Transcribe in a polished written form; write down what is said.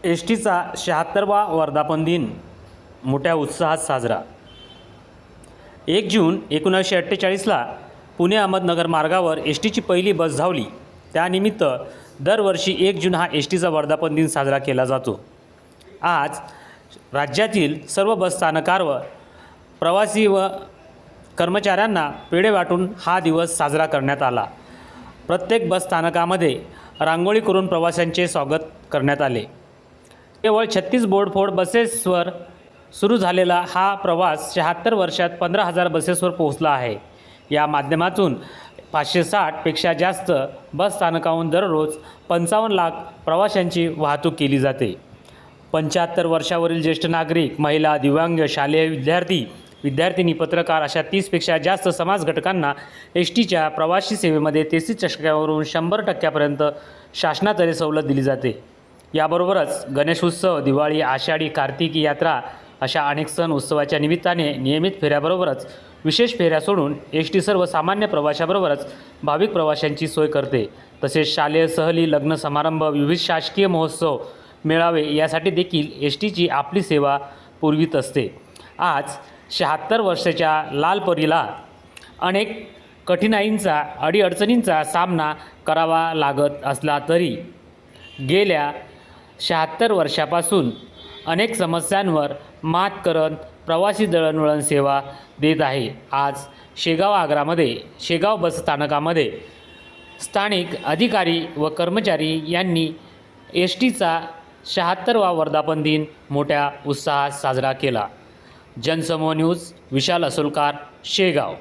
S टीचा 76वा वर्धापन दिन मोठ्या उत्साहात साजरा। 1 जून 1948ला पुणे अहमदनगर मार्गावर एस टीची पहिली बस धावली। त्यानिमित्त दरवर्षी 1 जून हा एस टीचा वर्धापन दिन साजरा केला जातो। आज राज्यातील सर्व बस स्थानकावर प्रवासी व कर्मचाऱ्यांना पेढे वाटून हा दिवस साजरा करण्यात आला। प्रत्येक बस स्थानकामध्ये रांगोळी करून प्रवाशांचे स्वागत करण्यात आले। केवळ 36 बोर्डफोड बसेसवर सुरू झालेला हा प्रवास 76 वर्षात 15,000 बसेसवर पोहोचला आहे। या माध्यमातून 560 पेक्षा जास्त बस स्थानकाहून दररोज 55 लाख प्रवाशांची वाहतूक केली जाते। 75 वर्षावरील ज्येष्ठ नागरिक, महिला, दिव्यांग, शालेय विद्यार्थी, विद्यार्थिनी, पत्रकार अशा 30पेक्षा जास्त समाज घटकांना एस टीच्या प्रवासी सेवेमध्ये 33% 100% शासनातर्फे सवलत दिली जाते। याबरोबरच गणेश उत्सव, दिवाळी, आषाढी, कार्तिकी यात्रा अशा अनेक सण उत्सवाच्या निमित्ताने नियमित फेऱ्याबरोबरच विशेष फेऱ्या सोडून एस टी सर्वसामान्य प्रवाशाबरोबरच भाविक प्रवाशांची सोय करते। तसेच शालेय सहली, लग्न समारंभ, विविध शासकीय महोत्सव, मेळावे यासाठी देखील एस टीची आपली सेवा पुरवित असते। आज 76 वर्षाच्या लालपरीला अनेक कठीणाईंचा, अडीअडचणींचा सामना करावा लागत असला तरी गेल्या 76 वर्षापासून अनेक समस्यांवर मात करत प्रवासी दळणवळण सेवा देत आहे। आज शेगाव आगारामध्ये शेगाव बस स्थानकामध्ये स्थानिक अधिकारी व कर्मचारी यांनी एस टीचा 76वा वर्धापन दिन मोठ्या उत्साहात साजरा केला। जनसमूह न्यूज, विशाल असोलकर, शेगाव।